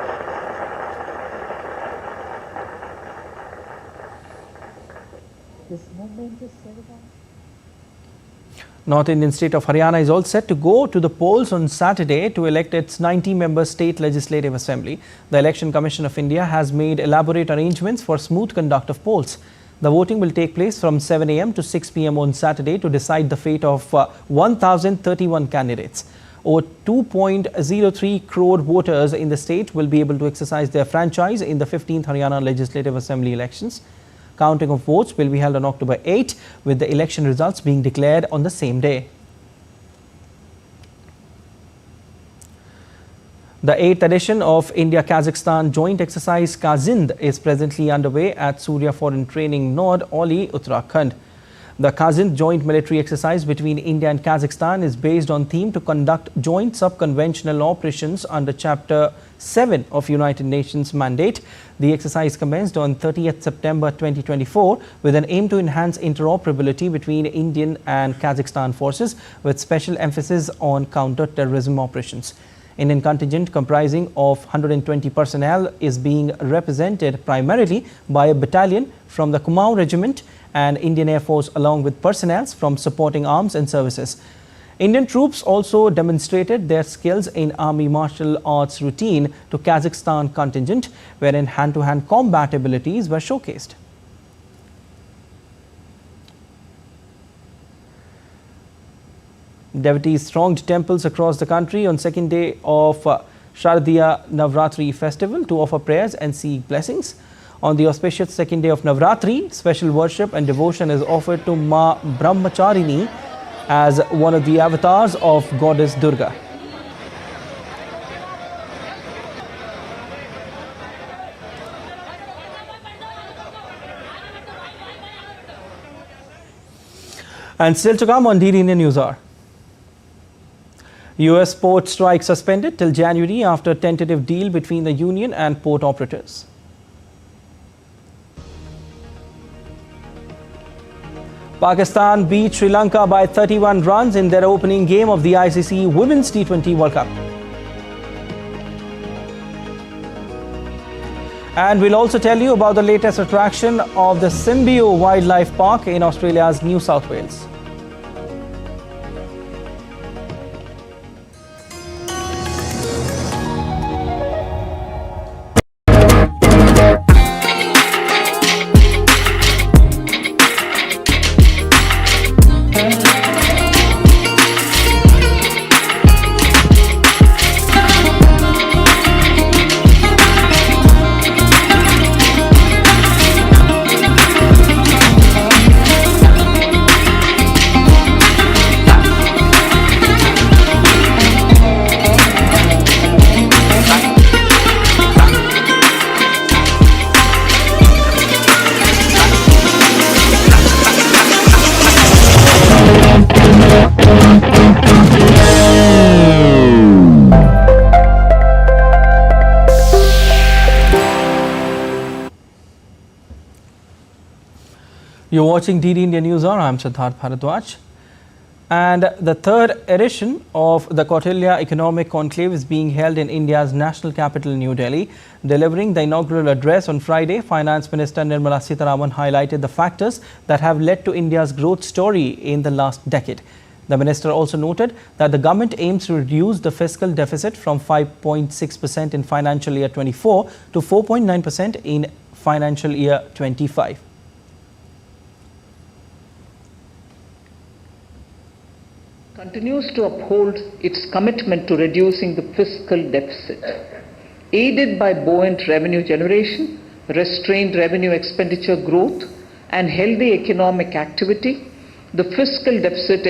North Indian state of Haryana is all set to go to the polls on Saturday to elect its 90-member state legislative assembly. The Election Commission of India has made elaborate arrangements for smooth conduct of polls. The voting will take place from 7 a.m. to 6 p.m. on Saturday to decide the fate of 1,031 candidates. Over 2.03 crore voters in the state will be able to exercise their franchise in the 15th Haryana Legislative Assembly elections. Counting of votes will be held on October 8, with the election results being declared on the same day. The 8th edition of India-Kazakhstan joint exercise Kazind is presently underway at Surya Foreign Training Node, Oli, Uttarakhand. The Kazind joint military exercise between India and Kazakhstan is based on theme to conduct joint sub-conventional operations under Chapter 7 of United Nations mandate. The exercise commenced on 30th September 2024 with an aim to enhance interoperability between Indian and Kazakhstan forces, with special emphasis on counter-terrorism operations. Indian contingent comprising of 120 personnel is being represented primarily by a battalion from the Kumaon Regiment and Indian Air Force, along with personnel from supporting arms and services. Indian troops also demonstrated their skills in army martial arts routine to Kazakhstan contingent, wherein hand-to-hand combat abilities were showcased. Devotees thronged temples across the country on second day of Sharadiya Navratri festival to offer prayers and seek blessings. On the auspicious second day of Navratri, special worship and devotion is offered to Ma Brahmacharini as one of the avatars of Goddess Durga. And still to come on DD Indian News Hour. US port strike suspended till January after tentative deal between the union and port operators. Pakistan beat Sri Lanka by 31 runs in their opening game of the ICC Women's T20 World Cup. And we'll also tell you about the latest attraction of the Symbio Wildlife Park in Australia's New South Wales. You're watching DD India News Hour. I'm Siddharth Bharadwaj. And the third edition of the Kautilya Economic Conclave is being held in India's national capital, New Delhi. Delivering the inaugural address on Friday, Finance Minister Nirmala Sitharaman highlighted the factors that have led to India's growth story in the last decade. The minister also noted that the government aims to reduce the fiscal deficit from 5.6% in financial year 24 to 4.9% in financial year 25. Continues to uphold its commitment to reducing the fiscal deficit. Aided by buoyant revenue generation, restrained revenue expenditure growth, and healthy economic activity, the fiscal deficit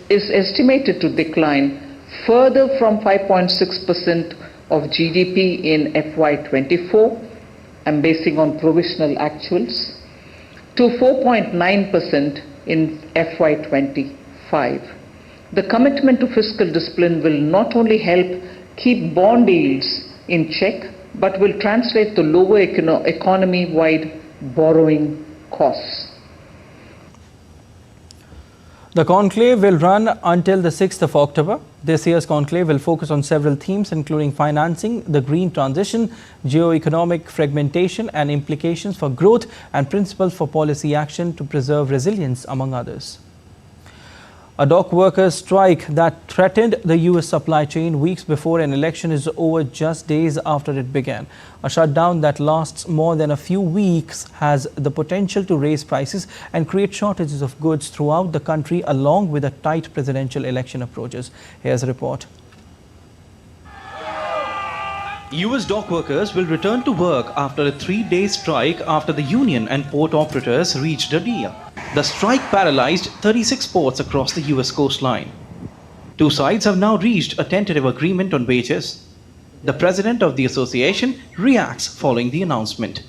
is estimated to decline further from 5.6% of GDP in FY24, I'm basing on provisional actuals, to 4.9% in FY25. The commitment to fiscal discipline will not only help keep bond yields in check, but will translate to lower economy-wide borrowing costs. The conclave will run until the 6th of October. This year's conclave will focus on several themes, including financing, the green transition, geo-economic fragmentation and implications for growth, and principles for policy action to preserve resilience, among others. A dock workers' strike that threatened the US supply chain weeks before an election is over just days after it began. A shutdown that lasts more than a few weeks has the potential to raise prices and create shortages of goods throughout the country, along with a tight presidential election approaches. Here's a report. US dock workers will return to work after a 3-day strike after the union and port operators reached a deal. The strike paralyzed 36 ports across the US coastline. Two sides have now reached a tentative agreement on wages. The president of the association reacts following the announcement.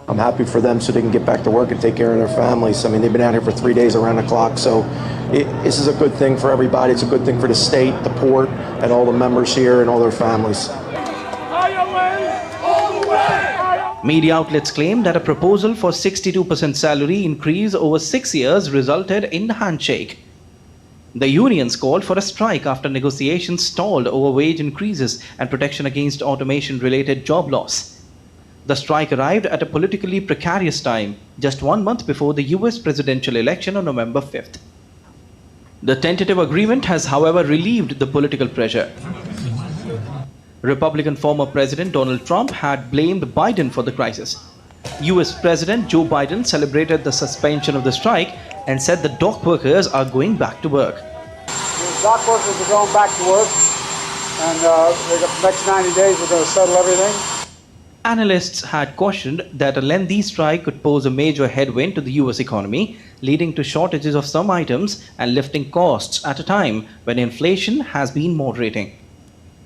I'm happy for them so they can get back to work and take care of their families. I mean, they've been out here for 3 days around the clock, so this is a good thing for everybody. It's a good thing for the state, the port, and all the members here and all their families. Media outlets claim that a proposal for 62% salary increase over 6 years resulted in the handshake. The unions called for a strike after negotiations stalled over wage increases and protection against automation-related job loss. The strike arrived at a politically precarious time, just 1 month before the US presidential election on November 5th. The tentative agreement has, however, relieved the political pressure. Republican former President Donald Trump had blamed Biden for the crisis. US President Joe Biden celebrated the suspension of the strike and said the dock workers are going back to work. The dock workers are going back to work, and the next 90 days we're going to settle everything. Analysts had cautioned that a lengthy strike could pose a major headwind to the US economy, leading to shortages of some items and lifting costs at a time when inflation has been moderating.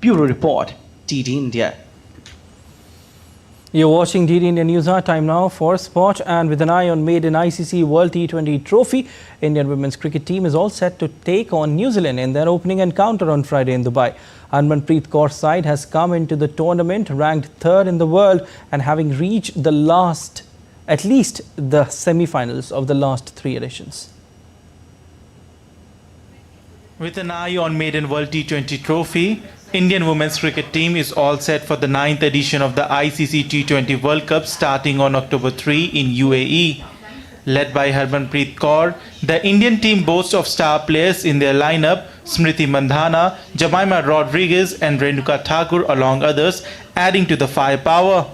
Bureau Report, DD India. You're watching DD India News Hour. Time now for sport, and with an eye on maiden ICC World T20 Trophy, Indian women's cricket team is all set to take on New Zealand in their opening encounter on Friday in Dubai. Harmanpreet Kaur's side has come into the tournament ranked 3rd in the world and having reached at least the semi-finals of the last 3 editions. With an eye on maiden World T20 Trophy, Indian women's cricket team is all set for the 9th edition of the ICC T20 World Cup starting on October 3 in UAE. Led by Harmanpreet Kaur, the Indian team boasts of star players in their lineup: Smriti Mandhana, Jemimah Rodriguez and Renuka Thakur along others, adding to the firepower.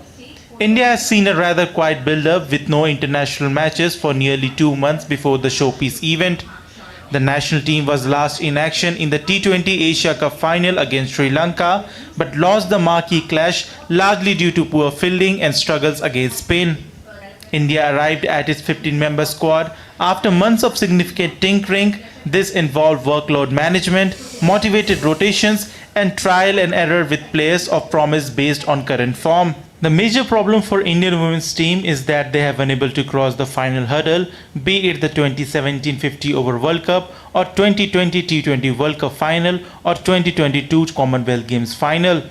India has seen a rather quiet build-up with no international matches for nearly 2 months before the showpiece event. The national team was last in action in the T20 Asia Cup final against Sri Lanka, but lost the marquee clash largely due to poor fielding and struggles against Spain. India arrived at its 15-member squad after months of significant tinkering. This involved workload management, motivated rotations, and trial and error with players of promise based on current form. The major problem for Indian women's team is that they have been unable to cross the final hurdle, be it the 2017 50-over World Cup or 2020 T20 World Cup final or 2022 Commonwealth Games final.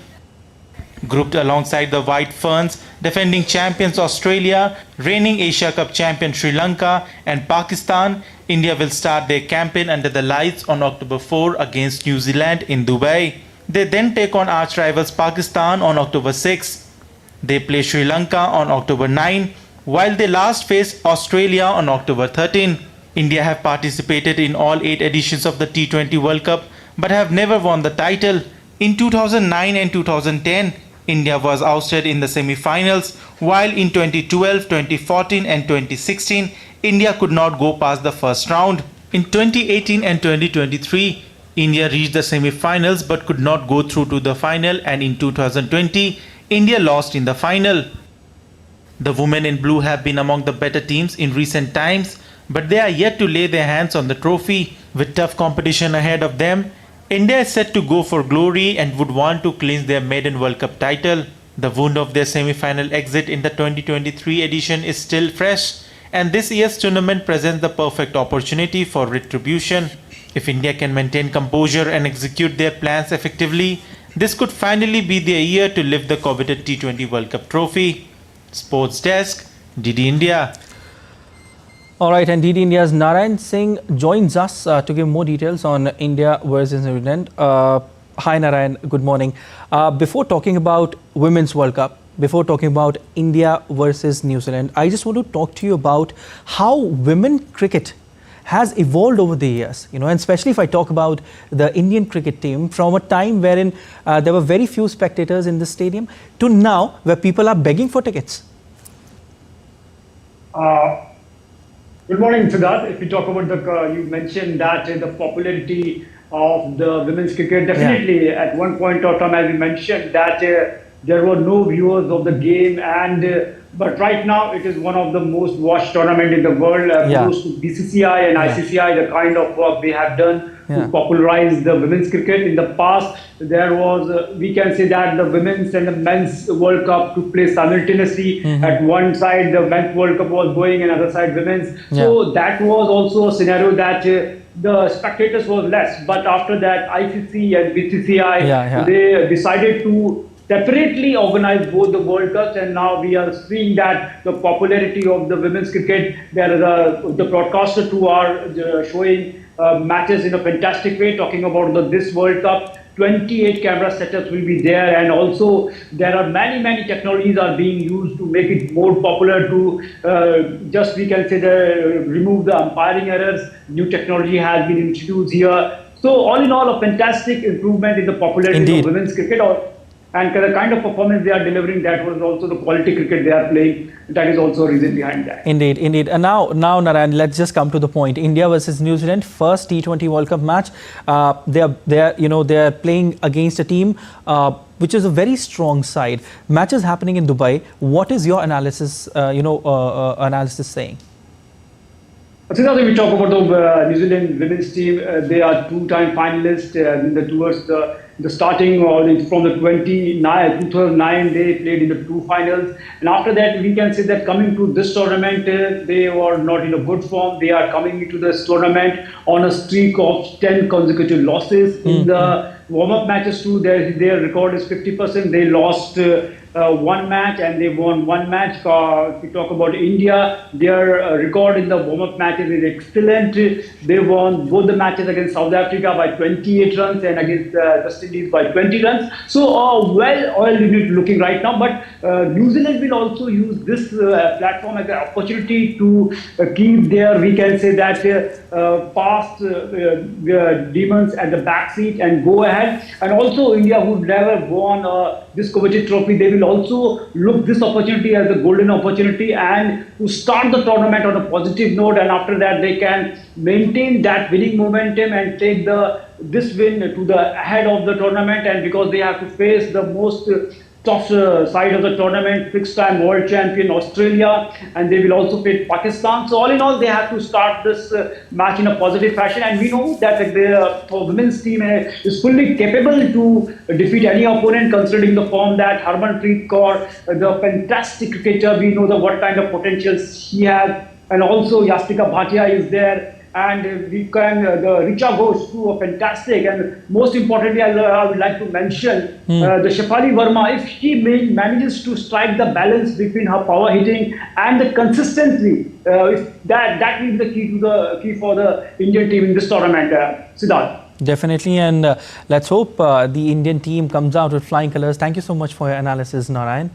Grouped alongside the White Ferns, defending champions Australia, reigning Asia Cup champion Sri Lanka and Pakistan, India will start their campaign under the lights on October 4 against New Zealand in Dubai. They then take on arch rivals Pakistan on October 6. They play Sri Lanka on October 9, while they last face Australia on October 13. India have participated in all 8 editions of the T20 World Cup but have never won the title. In 2009 and 2010, India was ousted in the semi-finals, while in 2012, 2014 and 2016, India could not go past the first round. In 2018 and 2023, India reached the semi-finals but could not go through to the final, and in 2020, India lost in the final. The women in blue have been among the better teams in recent times, but they are yet to lay their hands on the trophy. With tough competition ahead of them, India is set to go for glory and would want to clinch their maiden World Cup title. The wound of their semi-final exit in the 2023 edition is still fresh, and this year's tournament presents the perfect opportunity for retribution. If India can maintain composure and execute their plans effectively, this could finally be their year to lift the coveted T20 World Cup trophy. Sports Desk, DD India. All right, and DD India's Narayan Singh joins us to give more details on India versus New Zealand. Hi Narayan, good morning. Before talking about Women's World Cup, before talking about India versus New Zealand, I just want to talk to you about how women cricket has evolved over the years, and especially if I talk about the Indian cricket team, from a time wherein there were very few spectators in the stadium to now where people are begging for tickets. Good morning, Siddharth. If we talk about you mentioned that the popularity of the women's cricket, definitely at one point of time, as you mentioned, that there were no viewers of the game, but right now it is one of the most watched tournament in the world. Close to BCCI and ICCI, the kind of work they have done to popularize the women's cricket. In the past, there was, we can say that the women's and the men's World Cup took place simultaneously. At one side, the men's World Cup was going, and other side, women's. So that was also a scenario that the spectators was less. But after that, ICC and BCCI, they decided to separately organize both the World Cups, and now we are seeing that the popularity of the women's cricket, there is the broadcasters who are showing matches in a fantastic way, talking about this World Cup. 28 camera setups will be there, and also there are many technologies are being used to make it more popular, to just we can say remove the umpiring errors. New technology has been introduced here. So all in all, a fantastic improvement in the popularity of women's cricket. And the kind of performance they are delivering, that was also the quality cricket they are playing. That is also a reason behind that. Indeed. And now Narayan, let's just come to the point. India versus New Zealand, first T20 World Cup match. They are playing against a team which is a very strong side. Matches happening in Dubai. What is your analysis? Analysis saying? Since we talk about the New Zealand women's team, they are two-time finalists towards the starting from the 2009 they played in the 2 finals, and after that we can say that coming to this tournament they were not in a good form. They are coming into this tournament on a streak of 10 consecutive losses. In the warm-up matches too, their record is 50%. They lost one match and they won one match. If we talk about India, their record in the warm-up matches is excellent. They won both the matches against South Africa by 28 runs and against West Indies by 20 runs. So well-oiled unit looking right now. But New Zealand will also use this platform as an opportunity to keep their, we can say that, past demons at the backseat and go ahead. And also India, who never won this coveted trophy, they will also look this opportunity as a golden opportunity and to start the tournament on a positive note, and after that they can maintain that winning momentum and take this win to the head of the tournament. And because they have to face the most tough side of the tournament, 6-time world champion Australia, and they will also face Pakistan. So all in all, they have to start this match in a positive fashion, and we know that the women's team is fully capable to defeat any opponent, considering the form that Harmanpreet Kaur, the fantastic cricketer, we know what kind of potential she has, and also Yastika Bhatia is there. and we can the Richa Ghosh too, fantastic. And most importantly, I would like to mention the Shefali Verma. If she manages to strike the balance between her power hitting and the consistency, that will be the key for the Indian team in this tournament. Siddharth. Definitely, and let's hope the Indian team comes out with flying colours. Thank you so much for your analysis, Narayan.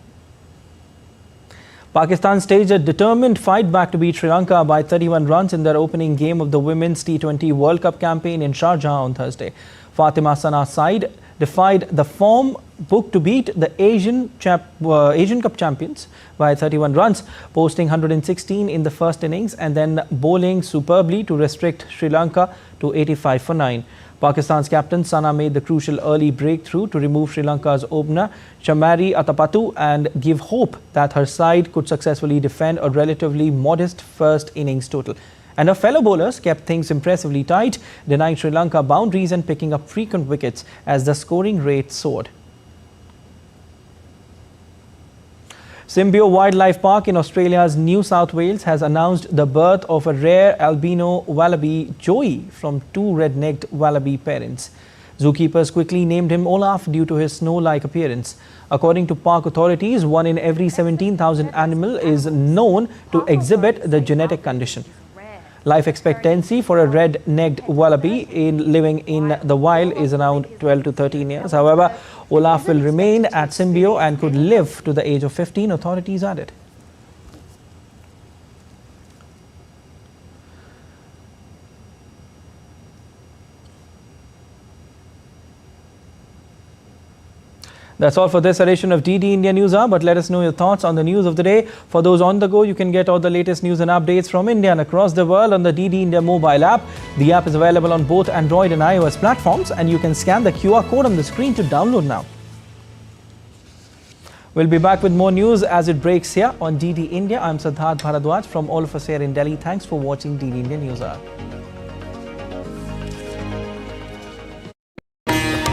Pakistan staged a determined fight back to beat Sri Lanka by 31 runs in their opening game of the Women's T20 World Cup campaign in Sharjah on Thursday. Fatima Sana's side defied the form booked to beat the Asian Cup champions by 31 runs, posting 116 in the first innings and then bowling superbly to restrict Sri Lanka to 85 for 9. Pakistan's captain Sana made the crucial early breakthrough to remove Sri Lanka's opener Chamari Atapattu and give hope that her side could successfully defend a relatively modest first innings total. And her fellow bowlers kept things impressively tight, denying Sri Lanka boundaries and picking up frequent wickets as the scoring rate soared. Symbio Wildlife Park in Australia's New South Wales has announced the birth of a rare albino wallaby, Joey, from two red-necked wallaby parents. Zookeepers quickly named him Olaf due to his snow-like appearance. According to park authorities, 1 in every 17,000 animal is known to exhibit the genetic condition. Life expectancy for a red-necked wallaby living in the wild is around 12 to 13 years. However, Olaf will remain at Symbio and could live to the age of 15, authorities added. That's all for this edition of DD India News Hour, but let us know your thoughts on the news of the day. For those on the go, you can get all the latest news and updates from India and across the world on the DD India mobile app. The app is available on both Android and iOS platforms, and you can scan the QR code on the screen to download now. We'll be back with more news as it breaks here on DD India. I'm Siddharth Bharadwaj from all of us here in Delhi. Thanks for watching DD India News Hour.